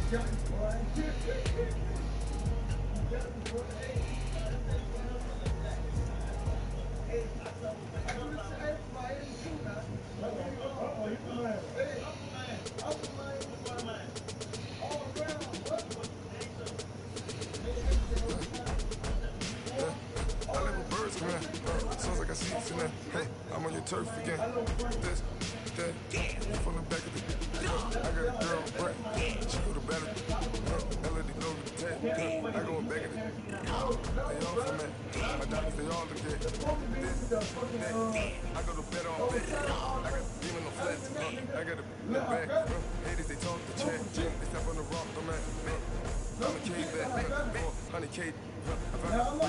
Sounds like I see you now. Hey, I'm on your turf again. This, that, from the back of the. I got a girl, right? She go to battle. Melody know the tag. I go back at it. They all from that. My doctors, they all look at this, that. I go to bed on bed. I got the demon on flats. I got a bag. Haters, they talk the chat. They step on the rock, I'm at. I'm a cave back. 100K. I got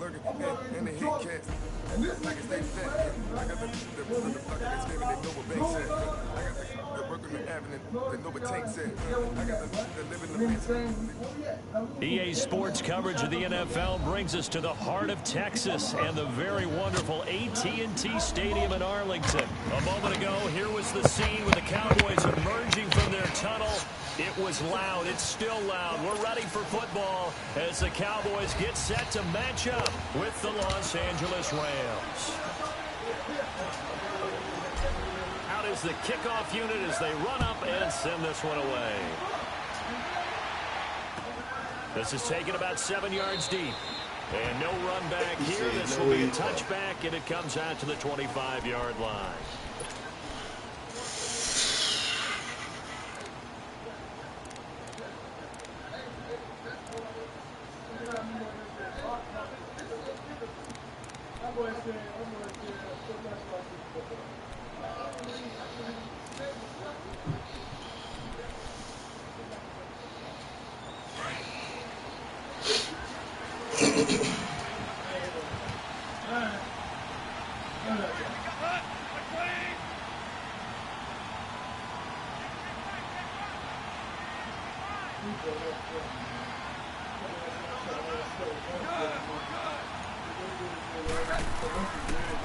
lurking, and they hit cats. Like it's they fat. I got the block of this baby, they know what bank said. I got the work on the avenue, they know what tank said. I got the living the EA Sports coverage of the NFL brings us to the heart of Texas and the very wonderful AT&T Stadium in Arlington. A moment ago, here was the scene with the Cowboys emerging from their tunnel. It was loud. It's still loud. We're ready for football as the Cowboys get set to match up with the Los Angeles Rams. Out is the kickoff unit as they run up and send this one away. This is taken about 7 yards deep. And no run back here. This will be a touchback, and it comes out to the 25-yard line.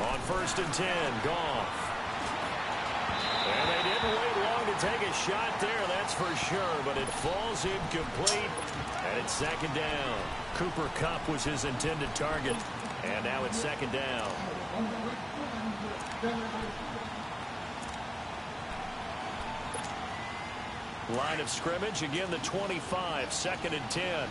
On 1st and 10, Goff. And they didn't wait long to take a shot there, that's for sure, but it falls incomplete, and it's 2nd down. Cooper Kupp was his intended target, and now it's 2nd down. Line of scrimmage, again the 25, 2nd and 10.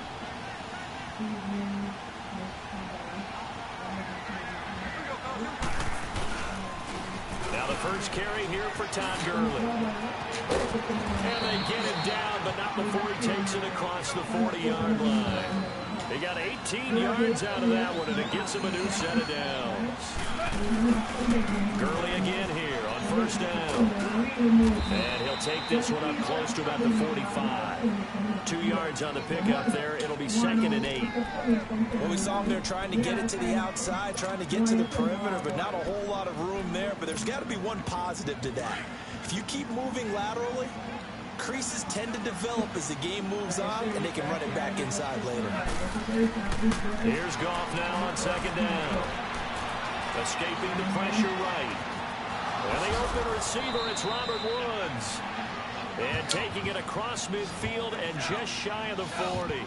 Now the first carry here for Todd Gurley. And they get him down, but not before he takes it across the 40-yard line. They got 18 yards out of that one, and it gets him a new set of downs. Gurley again here on 1st down. And he'll take this one up close to about the 45. 2 yards on the pickup there. It'll be 2nd and 8. Well, we saw him there trying to get it to the outside, trying to get to the perimeter, but not a whole lot of room there. But there's got to be one positive to that. If you keep moving laterally, creases tend to develop as the game moves on, and they can run it back inside later. Here's Goff now on 2nd down. Escaping the pressure right. And the open receiver, it's Robert Woods. And taking it across midfield and just shy of the 40.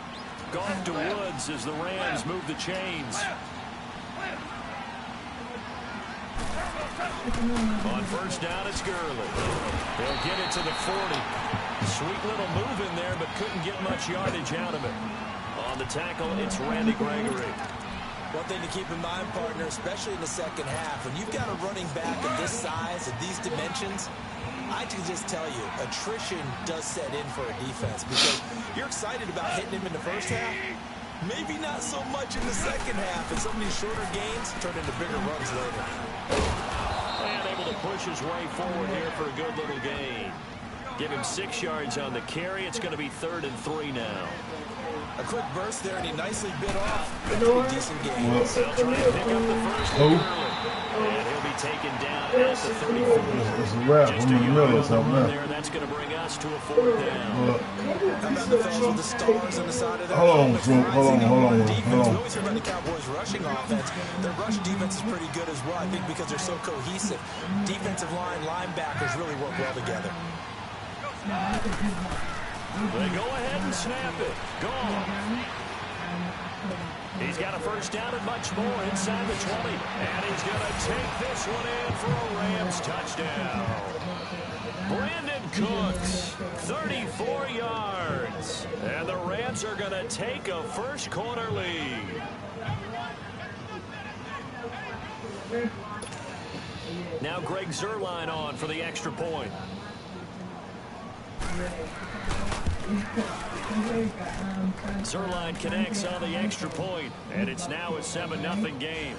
Goff to Woods as the Rams move the chains. On 1st down, it's Gurley. They'll get it to the 40. Sweet little move in there, but couldn't get much yardage out of it. On the tackle, it's Randy Gregory. One thing to keep in mind, partner, especially in the second half, when you've got a running back of this size, of these dimensions, I can just tell you, attrition does set in for a defense because you're excited about hitting him in the first half. Maybe not so much in the second half, and some of these shorter gains turn into bigger runs later. And able to push his way forward here for a good little gain. Give him 6 yards on the carry. It's going to be 3rd and 3 now. A quick burst there, and he nicely bit off. A decent game. They'll try to pick up the first one early. And he'll be taken down at the 34. Just a yard on the run there. That's going to bring us to a 4th down. How about the fans with the stars on the side of their hold on. We always hear about the Cowboys' rushing offense. Their rush defense is pretty good as well, I think, because they're so cohesive. Defensive line, linebackers really work well together. They go ahead and snap it. Gone. He's got a first down and much more inside the 20. And he's going to take this one in for a Rams touchdown. Brandon Cooks, 34 yards. And the Rams are going to take a first quarter lead. Now Greg Zuerlein on for the extra point. Zuerlein connects on the extra point, and it's now a 7-0 game.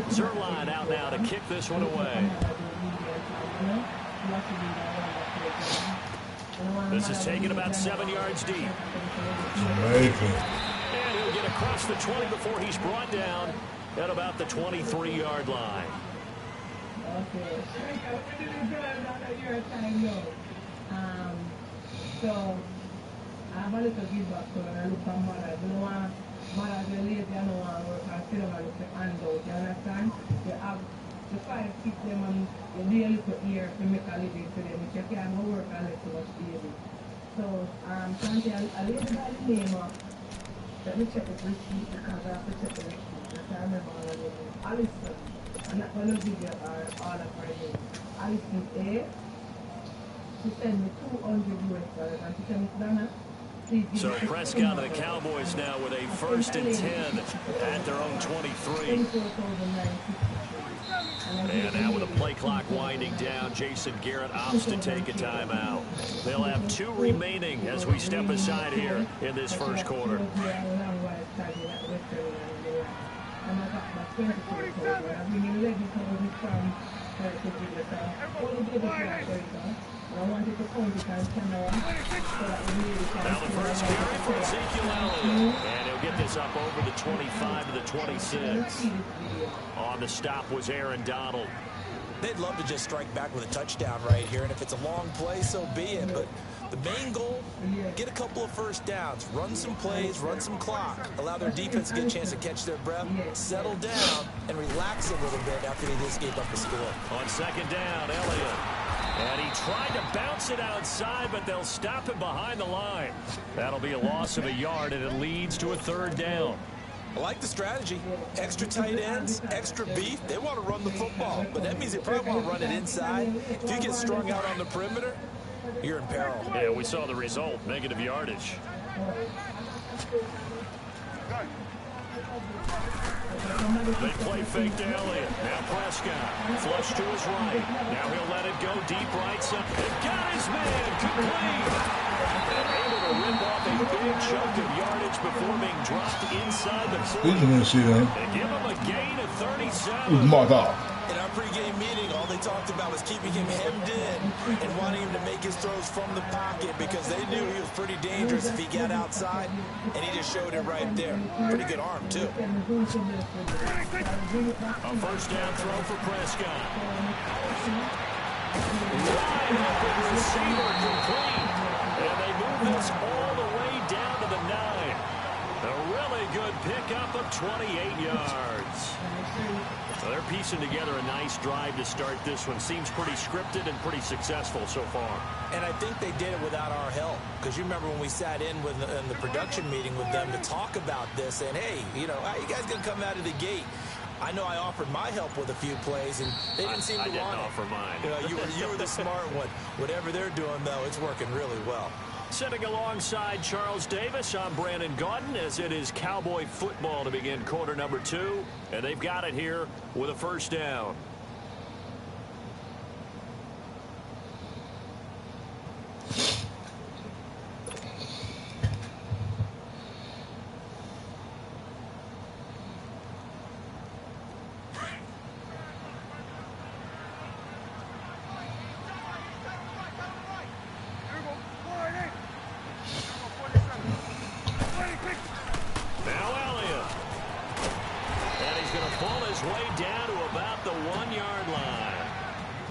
Zuerlein out now to kick this one away. This is taken about 7 yards deep. Amazing. And he'll get across the 20 before he's brought down at about the 23-yard line. So I'm a little bit back to I look at Mara. I don't want Mara to lay down and work and sit down and look at hand out. You understand? You have to try to keep them and you do a little ear to make a living to them. If you can't work a little much baby. So Santi, I leave that name up. Let me check the receipt because I have to check the receipt. I can't remember all of them. Alison. I'm not going to give you all of her name. Alison A. She sent me $200 and she sent me Dana. So Prescott and the Cowboys now with a 1st and 10 at their own 23. And now with the play clock winding down, Jason Garrett opts to take a timeout. They'll have 2 remaining as we step aside here in this first quarter. I wanted to point it and turn around so that we really can. Now the first carry for Ezekiel Elliott. And he'll get this up over the 25 to the 26. On the stop was Aaron Donald. They'd love to just strike back with a touchdown right here, and if it's a long play, so be it. But the main goal, get a couple of first downs, run some plays, run some clock, allow their defense to get a chance to catch their breath, settle down, and relax a little bit after they just gave up a score. On 2nd down, Elliott. And he tried to bounce it outside, but they'll stop him behind the line. That'll be a loss of a yard, and it leads to a 3rd down. I like the strategy. Extra tight ends, extra beef. They want to run the football, but that means they probably want to run it inside. If you get strung out on the perimeter, you're in peril. Yeah, we saw the result, negative yardage. They play fake to Elliott. Now Prescott. Flush to his right. Now he'll let it go deep right side. They've got his man. Complete. And able to rip off a big chunk of yardage before being dropped inside the 40. They give him a gain of 37. Mother. In our pregame meeting, all they talked about was keeping him hemmed in and wanting him to make his throws from the pocket because they knew he was pretty dangerous if he got outside, and he just showed it right there. Pretty good arm, too. A first down throw for Prescott. Wide open receiver complete. And they move this all the way down to the 9. A really good pickup of 28 yards. So they're piecing together a nice drive to start this one. Seems pretty scripted and pretty successful so far. And I think they did it without our help. Because you remember when we sat in the production meeting with them to talk about this, and hey, you know, how you guys going to come out of the gate? I know I offered my help with a few plays, and they didn't seem to want it. I didn't offer mine. You know, you were the smart one. Whatever they're doing, though, it's working really well. Sitting alongside Charles Davis, I'm Brandon Gaudin, as it is Cowboy football to begin quarter number 2. And they've got it here with a first down.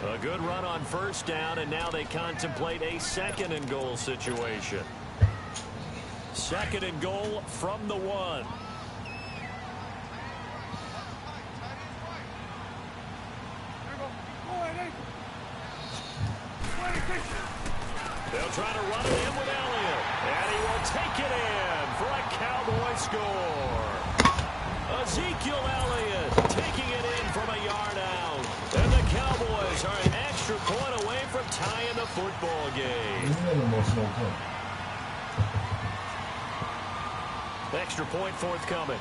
A good run on first down, and now they contemplate a second and goal situation. Second and goal from the 1. They'll try to run it in with Elliott, and he will take it in for a Cowboy score. Ezekiel Elliott taking it in from a yard out. And the Cowboys are an extra point away from tying the football game. Extra point forthcoming.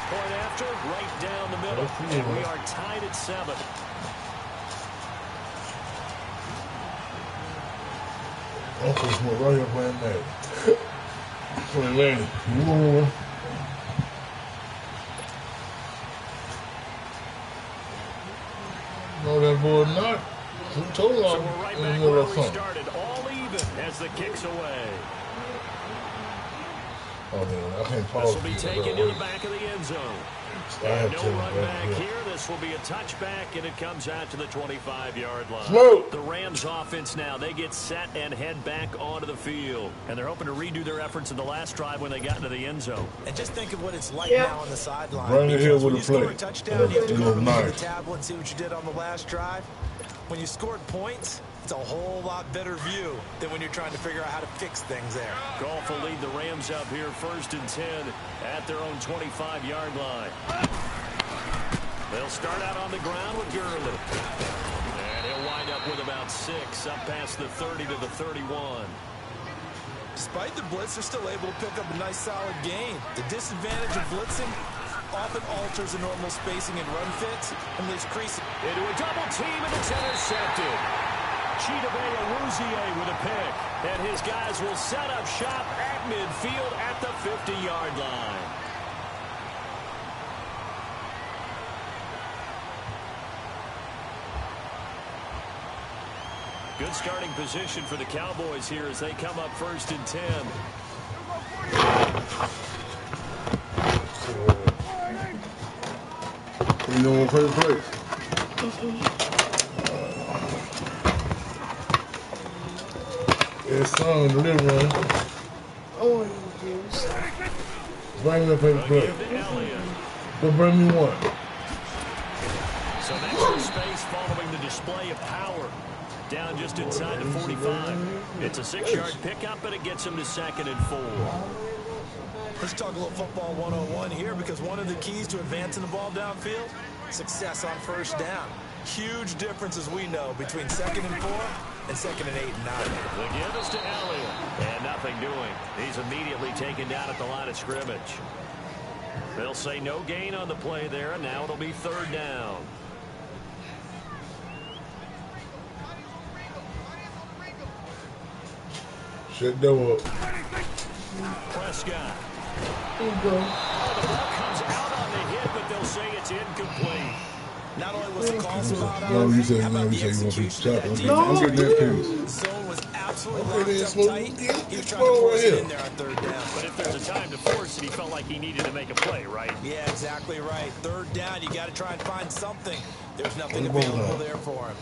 Point after, right down the middle. And we are tied at 7. Uncle's right here playing Madden. Playing Madden. No, that boy not. So we're right back where we started. All even as the kick's away. Oh, man, I can't pause. This will be taken to the back of the end zone. And no run back here. This will be a touchback, and it comes out to the 25-yard line. Smoke. The Rams offense now, they get set and head back onto the field. And they're hoping to redo their efforts in the last drive when they got into the end zone. And just think of what it's like now on the sideline. Right here with when the you score play. a touchdown, you have to go to Nice. the tablet and see what you did on the last drive. When you scored points, it's a whole lot better view than when you're trying to figure out how to fix things there. Goff will lead the Rams up here 1st and 10 at their own 25-yard line. They'll start out on the ground with Gurley. And he'll wind up with about 6 up past the 30 to the 31. Despite the blitz, they're still able to pick up a nice solid gain. The disadvantage of blitzing often alters the normal spacing and run fits and leaves creasing. Into a double team, and it's intercepted. Chidobe Awuzie with a pick. And his guys will set up shop at midfield at the 50-yard line. Good starting position for the Cowboys here as they come up 1st and 10. You don't want to play the play? It's song in the living room. I want to use. Bring me a play the play. Go bring me one. Some extra space following the display of power. Down just inside the 45. It's a 6-yard pickup, and it gets him to 2nd and 4. Let's talk a little football 101 here, because one of the keys to advancing the ball downfield, success on first down. Huge difference, as we know, between 2nd and 4 and 2nd and 8 and 9. The give is to Elliott, and nothing doing. He's immediately taken down at the line of scrimmage. They'll say no gain on the play there, and now it'll be 3rd down. Shut that up. Prescott. There you go. Oh, the ball comes out on the hit, but they'll say it's incomplete. Not only was the call spot on, No, you said how no. about You the said you want to execution of chop. that I'm defense? getting that piece. Zone was absolutely Okay, locked then, up tight. He was it's trying to right force it here. in there on 3rd down. But if there's a time to force it, he felt like he needed to make a play, right? Yeah, exactly right. 3rd down, you got to try and find something. There's nothing available there for him.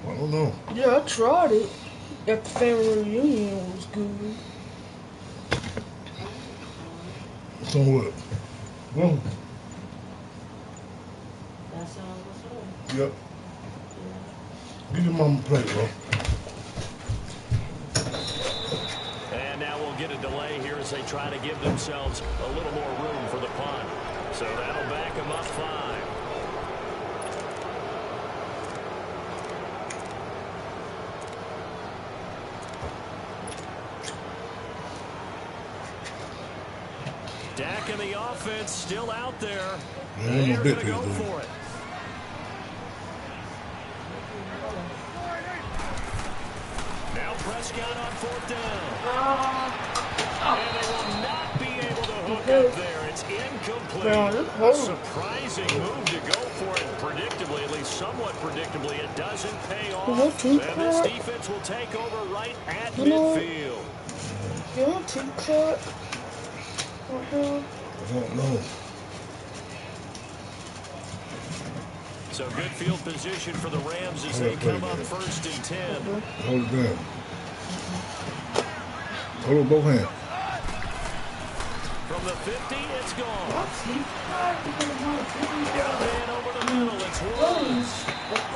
I don't know. Yeah, I tried it. At the family reunion was good. So what? Go. That sounds what's up. Yep. Get your mama a plate, bro. And now we'll get a delay here as they try to give themselves a little more room for the punt. So that'll back them up 5. Dak and the offense still out there. Yeah, ain't no They're big going to go piece, dude. for it. Now Prescott on 4th down. And they will not be able to hook up there. It's incomplete. incomplete. Man, this A hurts. surprising move to go for it predictably, at least somewhat predictably. It doesn't pay off. Is that too And this cut? defense will take over right at You know what? midfield. You want to cut? Right here? I don't know. So good field position for the Rams as they come up 1st and 10. Hold it down. Hold it with both hands. From the 50, it's gone. Got man over the middle. It's Woods.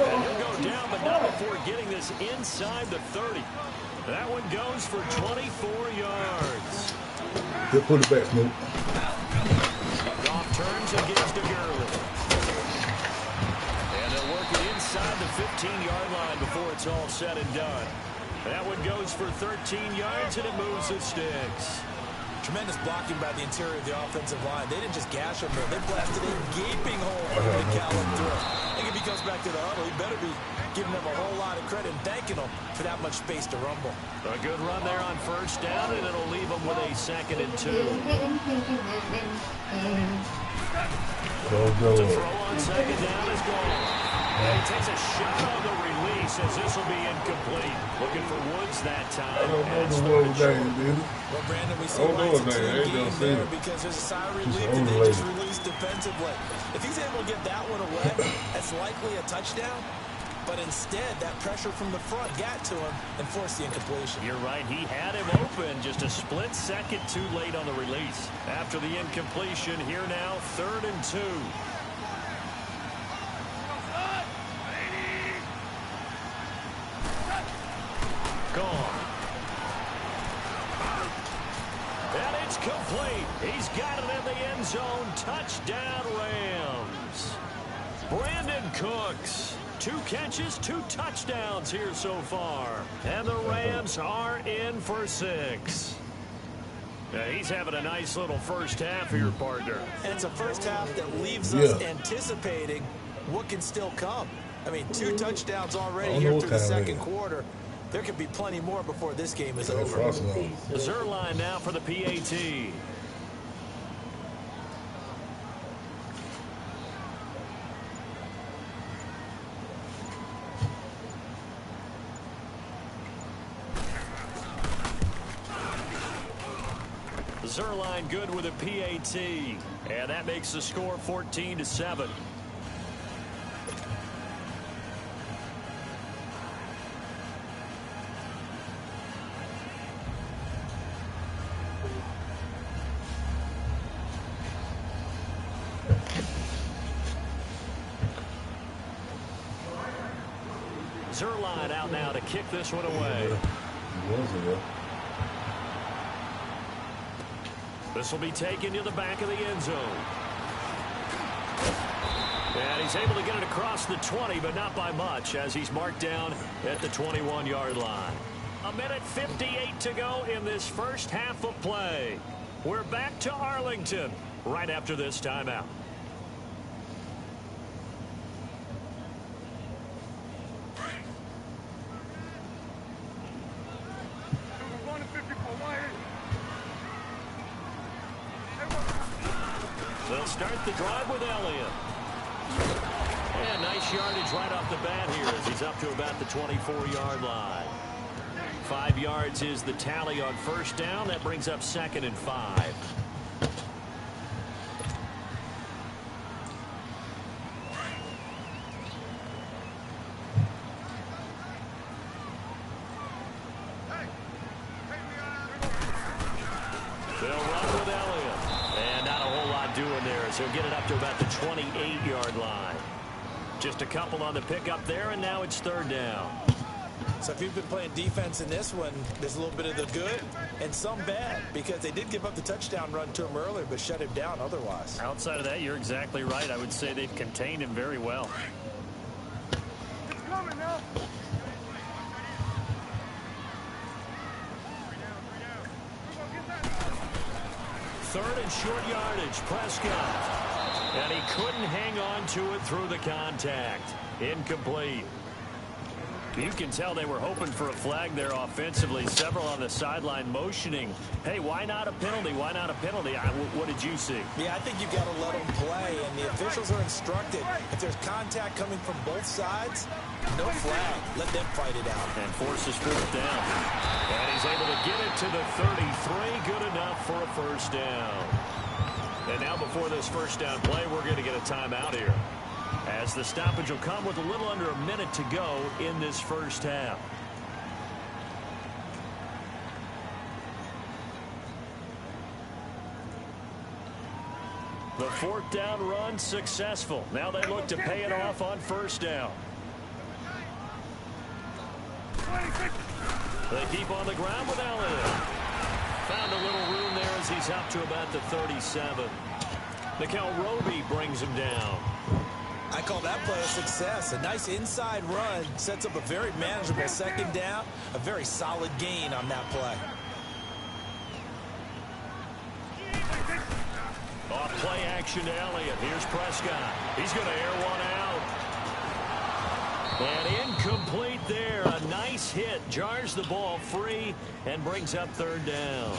And he'll go down, but not before getting this inside the 30. That one goes for 24 yards. Just put it back, Snoop. Goff turns and gives to Gurley. And they'll work it inside the 15-yard line before it's all said and done. That one goes for 13 yards, and it moves the sticks. Tremendous blocking by the interior of the offensive line. They didn't just gash him there. They blasted a gaping hole for him to gallop through. I think if he comes back to the huddle, he better be giving them a whole lot of credit and thanking them for that much space to rumble. A good run there on 1st down, and it'll leave them with a 2nd and 2. Go. To throw on 2nd down is gone. And he takes a shot on the release as this will be incomplete. Looking for Woods that time. I don't know And it's the third word and short. name, dude. Well, Brandon, we see Oh, no, Lions man, team I ain't game gonna say there it. because there's a sigh of Just relief that they overrated. just released defensively. If he's able to get that one away, that's likely a touchdown. But instead, that pressure from the front got to him and forced the incompletion. You're right. He had him open. Just a split second too late on the release. After the incompletion, here now, 3rd and 2. Gone. And it's complete. He's got it in the end zone. Touchdown, Rams. Brandon Cooks. 2 catches, 2 touchdowns here so far. And the Rams are in for 6. Yeah, he's having a nice little first half here, partner. And it's a first half that leaves us anticipating what can still come. I mean, 2 touchdowns already here through the second quarter. There could be plenty more before this game is over. Zerline now for the PAT. Zerline good with a PAT. And that makes the score 14-7. Zerline out now to kick this one away. This will be taken to the back of the end zone. And he's able to get it across the 20, but not by much, as he's marked down at the 21-yard line. 1:58 to go in this first half of play. We're back to Arlington right after this timeout. They'll start the drive with Elliott. And nice yardage right off the bat here as he's up to about the 24-yard line. 5 yards is the tally on 1st down. That brings up 2nd and 5. They'll run with Elliott. And not a whole lot doing there, so he'll get it up to about the 28-yard line. Just a couple on the pickup there, and now it's 3rd down. So if you've been playing defense in this one, there's a little bit of the good and some bad, because they did give up the touchdown run to him earlier, but shut him down otherwise. Outside of that, you're exactly right. I would say they've contained him very well. It's coming now. 3rd and short yardage, Prescott. And he couldn't hang on to it through the contact. Incomplete. You can tell they were hoping for a flag there offensively. Several on the sideline motioning, hey, why not a penalty? Why not a penalty? What did you see? Yeah, I think you've got to let them play, and the officials are instructed. If there's contact coming from both sides, no flag. Let them fight it out. And forces fourth down. And he's able to get it to the 33. Good enough for a first down. And now before this first down play, we're going to get a timeout here, as the stoppage will come with a little under a minute to go in this first half. The fourth down run successful. Now they look to pay it off on first down. They keep on the ground with Elliott. Found a little room there as he's up to about the 37. Mikel Roby brings him down. I call that play a success. A nice inside run sets up a very manageable second down. A very solid gain on that play. Off play action to Elliott. Here's Prescott. He's going to air one out. And incomplete there. A nice hit. Jars the ball free and brings up third down.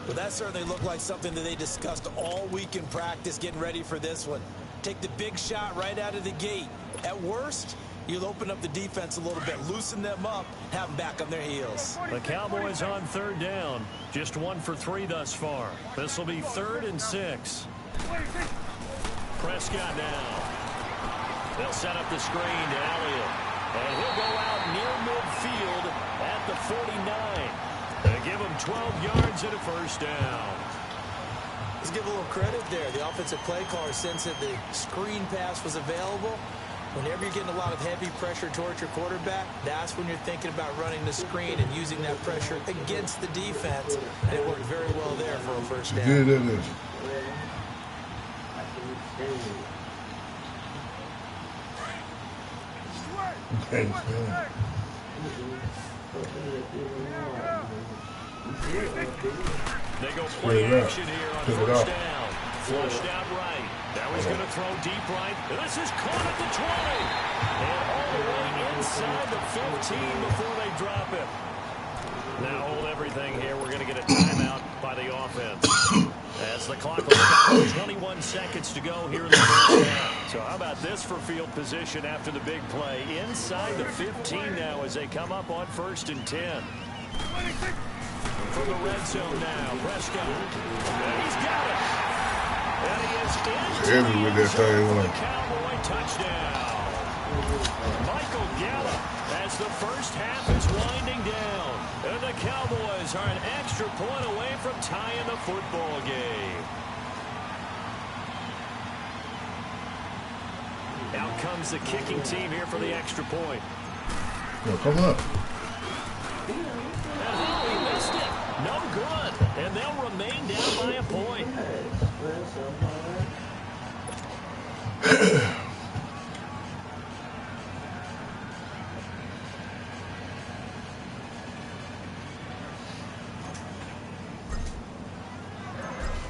Well, that certainly looked like something that they discussed all week in practice getting ready for this one. Take the big shot right out of the gate. At worst, you'll open up the defense a little bit, loosen them up, have them back on their heels. The Cowboys on third down. Just 1 for 3 thus far. This will be 3rd and 6. Prescott now. They'll set up the screen to Elliott. And he'll go out near midfield at the 49. They give him 12 yards and a first down. Let's give a little credit there. The offensive play caller sensed that the screen pass was available. Whenever you're getting a lot of heavy pressure towards your quarterback, that's when you're thinking about running the screen and using that pressure against the defense. And it worked very well there for a first down. Good, it is. Okay. They go play action here on first down. Flushed out right. Now he's going to throw deep right. This is caught at the 20. And all the way inside the 15 before they drop it. Now hold everything here. We're going to get a timeout by the offense. As the clock will stop, 21 seconds to go here in the first half. So how about this for field position after the big play? Inside the 15 now as they come up on 1st and 10. From the red zone now, Prescott. And he's got it. And he is into the Cowboy touchdown. Michael Gallup as the first half is winding down. And the Cowboys are an extra point away from tying the football game. Out comes the kicking team here for the extra point. Well, come up. And he missed it. No good. And they'll remain down by a point.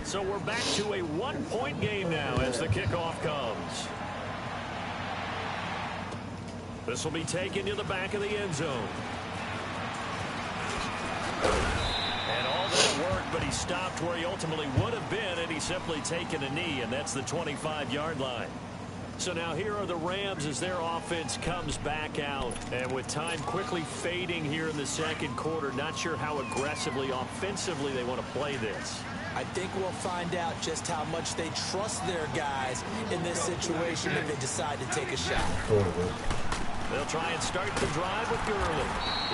So we're back to a one-point game now as the kickoff comes. This will be taken to the back of the end zone. And all that worked, but he stopped where he ultimately would have been, and he's simply taken a knee, and that's the 25-yard line. So now here are the Rams as their offense comes back out. And with time quickly fading here in the second quarter, not sure how aggressively, offensively they want to play this. I think we'll find out just how much they trust their guys in this situation if they decide to take a shot. They'll try and start the drive with Gurley.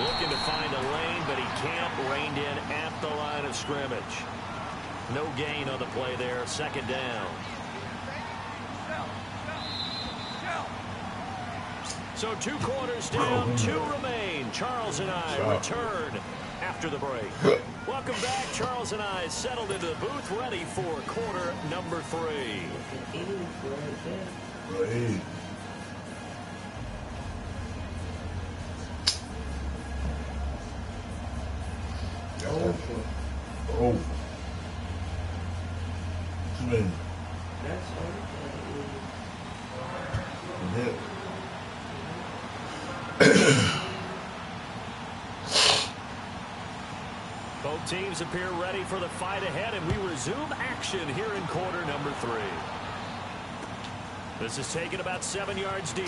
Looking to find a lane, but he can't. Reined in at the line of scrimmage. No gain on the play there. Second down. So 2 quarters down, 2 remain. Charles and I return after the break. Welcome back. Charles and I settled into the booth, ready for quarter number 3. Right. Oh. Man. Both teams appear ready for the fight ahead, and we resume action here in quarter number 3. This is taken about 7 yards deep.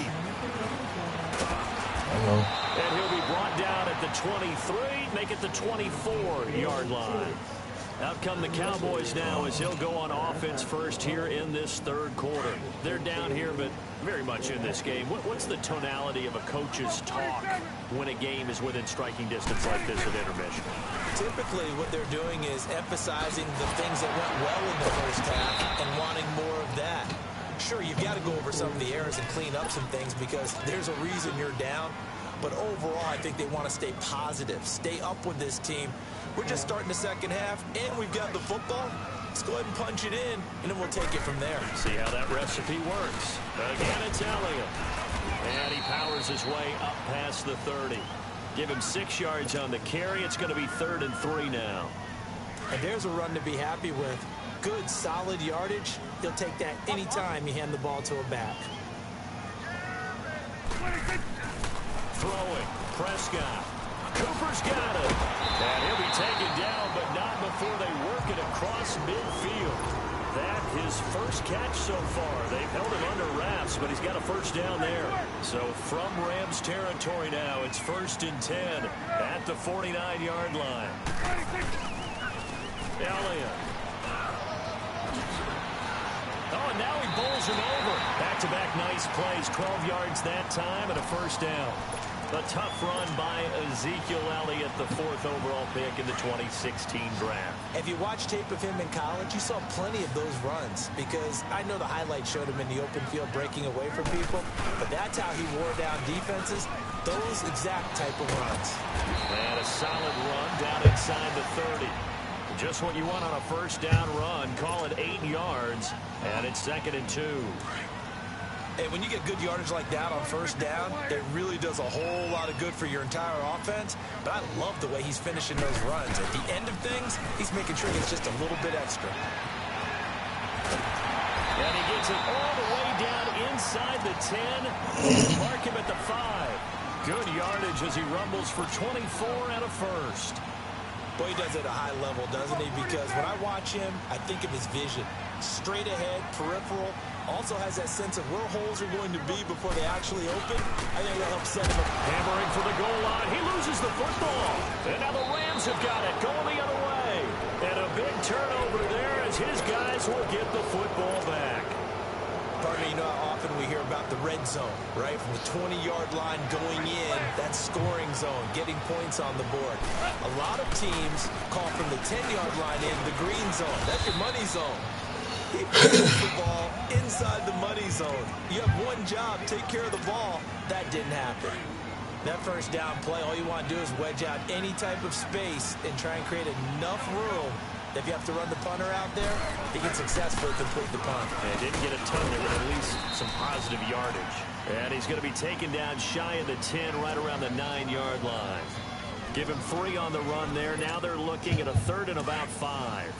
And he'll be brought down at the 23, make it the 24-yard line. Out come the Cowboys now as he'll go on offense first here in this third quarter. They're down here, but very much in this game. What's the tonality of a coach's talk when a game is within striking distance like this at intermission? Typically, what they're doing is emphasizing the things that went well in the first half and wanting more of that. Sure, you've got to go over some of the errors and clean up some things because there's a reason you're down. But overall, I think they want to stay positive, stay up with this team. We're just starting the second half, and we've got the football. Let's go ahead and punch it in, and then we'll take it from there. See how that recipe works. Again, it's Elliott. And he powers his way up past the 30. Give him 6 yards on the carry. It's going to be 3rd and 3 now. And there's a run to be happy with. Good, solid yardage. He'll take that anytime you hand the ball to a back. Throwing. Prescott. Cooper's got it. And he'll be taken down, but not before they work it across midfield. That his first catch so far. They've held him under wraps, but he's got a first down there. So from Rams territory now, it's 1st and 10 at the 49-yard line. Elliott. Oh, and now he bowls him over. Back-to-back nice plays. 12 yards that time and a first down. A tough run by Ezekiel Elliott, the 4th overall pick in the 2016 draft. If you watch tape of him in college, you saw plenty of those runs because I know the highlights showed him in the open field breaking away from people, but that's how he wore down defenses, those exact type of runs. And a solid run down inside the 30. Just what you want on a first down run. Call it 8 yards, and it's 2nd and 2. And when you get good yardage like that on first down, it really does a whole lot of good for your entire offense. But I love the way he's finishing those runs. At the end of things, he's making sure it's just a little bit extra. And he gets it all the way down inside the 10. And mark him at the 5. Good yardage as he rumbles for 24 and a first. Boy, he does it at a high level, doesn't he? Because when I watch him, I think of his vision. Straight ahead, peripheral. Also has that sense of where holes are going to be before they actually open. I think that'll help set him up. Hammering for the goal line. He loses the football. And now the Rams have got it going the other way. And a big turnover there as his guys will get the football back. Partner, you know how often we hear about the red zone, right? From the 20-yard line going in, that scoring zone, getting points on the board. A lot of teams call from the 10-yard line in the green zone. That's your money zone. He puts the ball inside the money zone. You have one job, take care of the ball. That didn't happen. That first down play, all you want to do is wedge out any type of space and try and create enough room. If you have to run the punter out there, he can successfully complete the punt. And didn't get a ton there, but at least some positive yardage. And he's going to be taken down shy of the 10, right around the 9-yard line. Give him 3 on the run there. Now they're looking at a 3rd and about 5.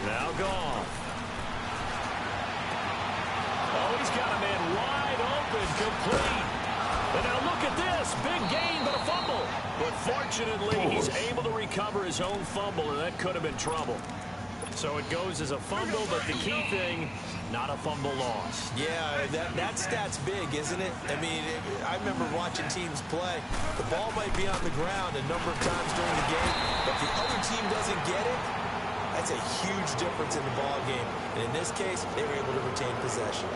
Now Goff. Oh, he's got a man wide open, complete. And now look at this. Big gain, but a fumble. But fortunately, he's able to recover his own fumble, and that could have been trouble. So it goes as a fumble, but the key thing, not a fumble loss. Yeah, that stat's big, isn't it? I mean, I remember watching teams play. The ball might be on the ground a number of times during the game, but if the other team doesn't get it, that's a huge difference in the ball game. And in this case, they were able to retain possession.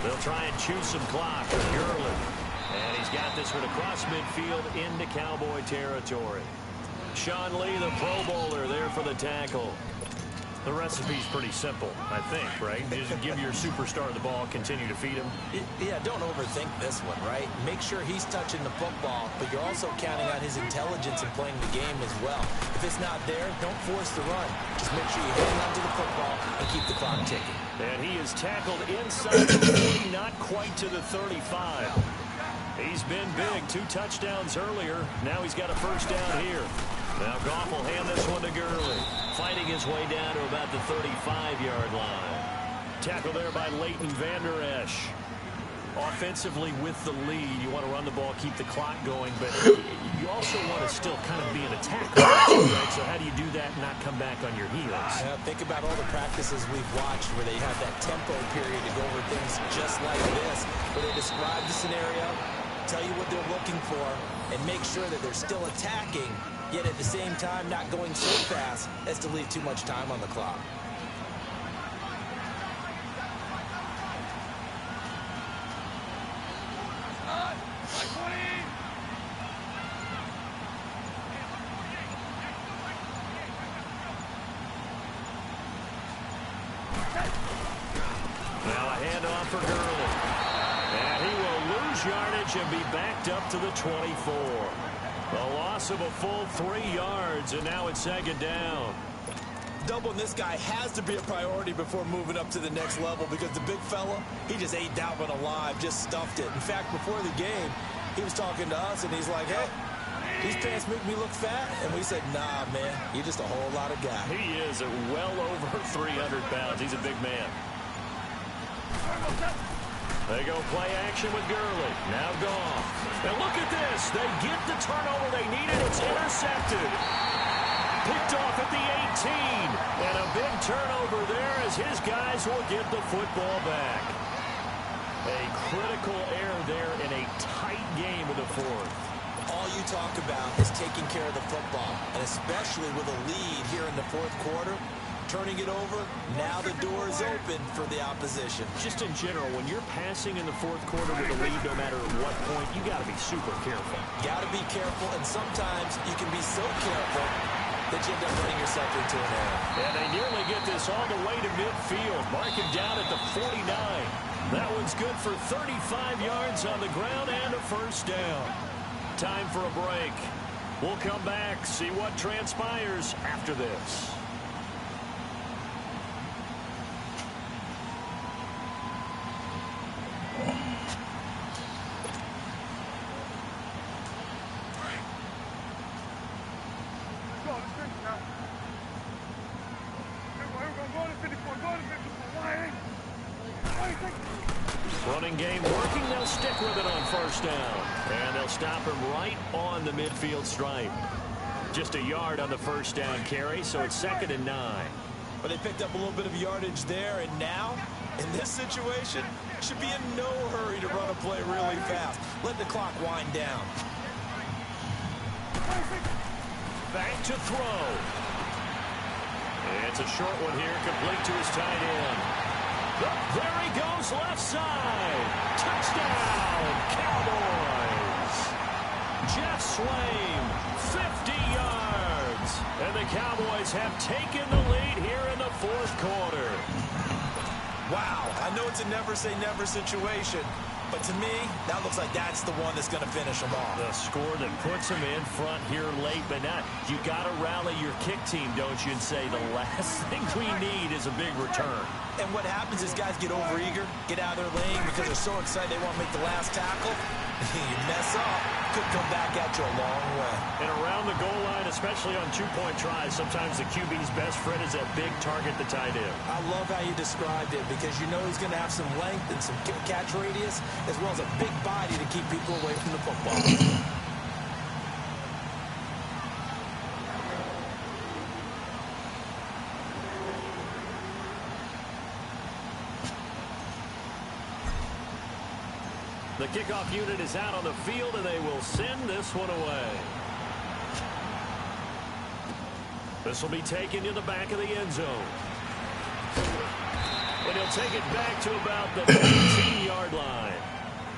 They'll try and chew some clock with Gurley. And he's got this one across midfield into Cowboy territory. Sean Lee, the Pro Bowler, there for the tackle. The recipe's pretty simple, I think, right? Just give your superstar the ball, continue to feed him. Yeah, don't overthink this one, right? Make sure he's touching the football, but you're also counting on his intelligence in playing the game as well. If it's not there, don't force the run. Just make sure you hang on to the football and keep the clock ticking. And he is tackled inside the 40, not quite to the 35. He's been big, 2 touchdowns earlier. Now he's got a first down here. Now Goff will hand this one to Gurley, fighting his way down to about the 35-yard line. Tackle there by Leighton Vander Esch. Offensively with the lead, you want to run the ball, keep the clock going, but you also want to still kind of be an attack. Right? So how do you do that and not come back on your heels? Think about all the practices we've watched where they have that tempo period to go over things just like this, where they describe the scenario, tell you what they're looking for, and make sure that they're still attacking, yet at the same time not going so fast as to leave too much time on the clock. Now a handoff for Gurley. And he will lose yardage and be backed up to the 24. A loss of a full 3 yards, and now it's 2nd down. Doubling this guy has to be a priority before moving up to the next level because the big fella, he just ate that one alive, just stuffed it. In fact, before the game, he was talking to us, and he's like, hey, these pants make me look fat. And we said, nah, man, you're just a whole lot of guy. He is at well over 300 pounds. He's a big man. They go play action with Gurley. Now Goff. And look at this. They get the turnover they needed. It's intercepted. Picked off at the 18. And a big turnover there as his guys will get the football back. A critical error there in a tight game in the 4th. All you talk about is taking care of the football, and especially with a lead here in the 4th quarter. Turning it over, now the door is open for the opposition. Just in general, when you're passing in the 4th quarter with a lead, no matter at what point, you got to be super careful. Got to be careful, and sometimes you can be so careful that you end up running yourself into an error. And they nearly get this all the way to midfield. Mark him down at the 49. That one's good for 35 yards on the ground and a first down. Time for a break. We'll come back, see what transpires after this. Running game working. They'll stick with it on first down. And they'll stop him right on the midfield stripe. Just a yard on the first down carry, so it's 2nd and 9. But they picked up a little bit of yardage there, and now, in this situation, should be in no hurry to run a play really fast. Let the clock wind down. Back to throw. It's a short one here, complete to his tight end. There he goes, left side. Touchdown, Cowboys. Jeff Swaim, 50 yards. And the Cowboys have taken the lead here in the 4th quarter. Wow, I know it's a never-say-never situation, but to me, that looks like that's the one that's going to finish them off. The score that puts them in front here late, but not. You got to rally your kick team, don't you, and say the last thing we need is a big return. And what happens is guys get overeager, get out of their lane because they're so excited they want to make the last tackle. You mess up, could come back at you a long way. And around the goal line, especially on 2-point tries, sometimes the QB's best friend is that big target, the tight end. I love how you described it because you know he's going to have some length and some catch radius as well as a big body to keep people away from the football. The kickoff unit is out on the field, and they will send this one away. This will be taken to the back of the end zone. And he'll take it back to about the 19-yard line.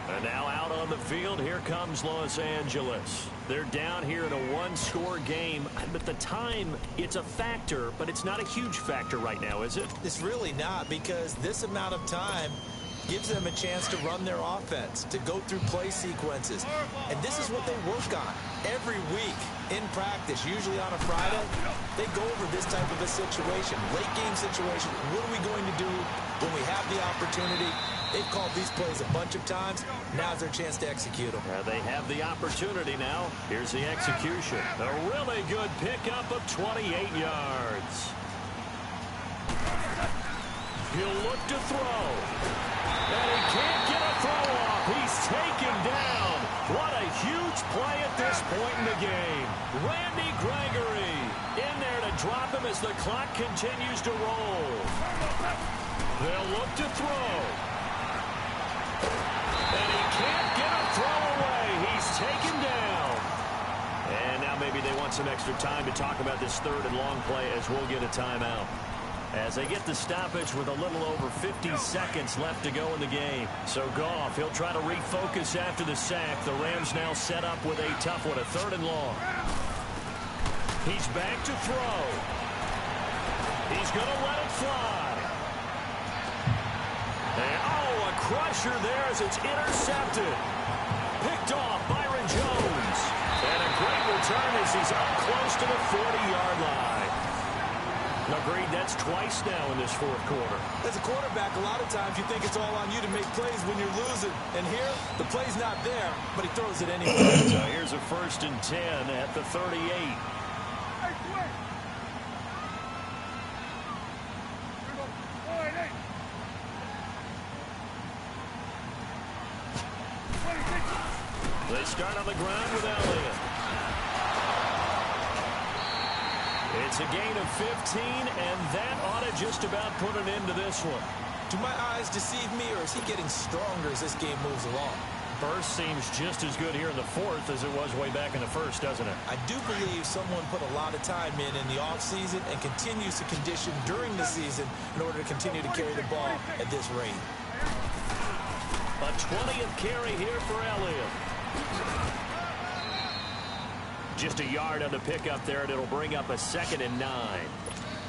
And now out on the field, here comes Los Angeles. They're down here in a one-score game. But the time, it's a factor, but it's not a huge factor right now, is it? It's really not, because this amount of time gives them a chance to run their offense, to go through play sequences. And this is what they work on every week in practice, usually on a Friday. They go over this type of a situation, late game situation. What are we going to do when we have the opportunity? They've called these plays a bunch of times. Now's their chance to execute them. They have the opportunity now. Here's the execution. A really good pickup of 28 yards. He'll look to throw. And he can't get a throw off. He's taken down. What a huge play at this point in the game. Randy Gregory in there to drop him as the clock continues to roll. They'll look to throw. And he can't get a throw away. He's taken down. And now maybe they want some extra time to talk about this third and long play as we'll get a timeout. As they get the stoppage with a little over 50 seconds left to go in the game. So Goff, he'll try to refocus after the sack. The Rams now set up with a tough one, a third and long. He's back to throw. He's going to let it fly. And, oh, a crusher there as it's intercepted. Picked off Byron Jones. And a great return as he's up close to the 40-yard line. Agreed, that's twice now in this fourth quarter. As a quarterback, a lot of times you think it's all on you to make plays when you're losing. And here, the play's not there, but he throws it anyway. So here's a 1st and 10 at the 38. They start on the ground with Elliott. It's a gain of 15, and that ought to just about put an end to this one. Do my eyes deceive me, or is he getting stronger as this game moves along? Burst seems just as good here in the fourth as it was way back in the first, doesn't it? I do believe someone put a lot of time in the offseason and continues to condition during the season in order to continue to carry the ball at this rate. A 20th carry here for Elliott. Just a yard on the pickup there, and it'll bring up a 2nd and 9.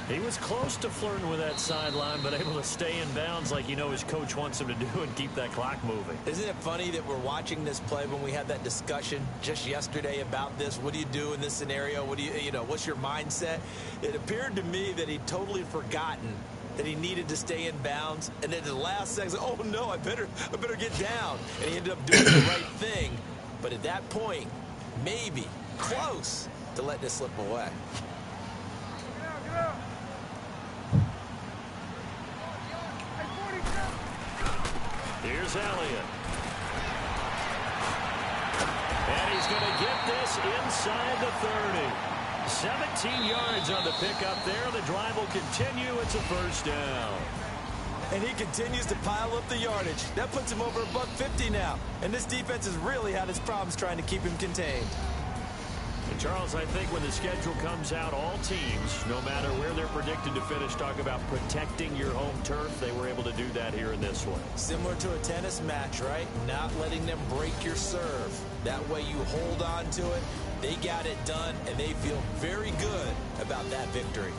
He was close to flirting with that sideline, but able to stay in bounds like his coach wants him to do and keep that clock moving. Isn't it funny that we're watching this play when we had that discussion just yesterday about this? What do you do in this scenario? What do what's your mindset? It appeared to me that he'd totally forgotten that he needed to stay in bounds, and then at the last second, oh no, I better get down. And he ended up doing the right thing. But at that point, maybe close to letting it slip away. Here's Elliott. And he's going to get this inside the 30. 17 yards on the pickup there. The drive will continue. It's a 1st down. And he continues to pile up the yardage. That puts him over $150 now. And this defense has really had its problems trying to keep him contained. And Charles, I think when the schedule comes out, all teams, no matter where they're predicted to finish, talk about protecting your home turf. They were able to do that here in this one. Similar to a tennis match, right? Not letting them break your serve. That way you hold on to it. They got it done, and they feel very good about that victory.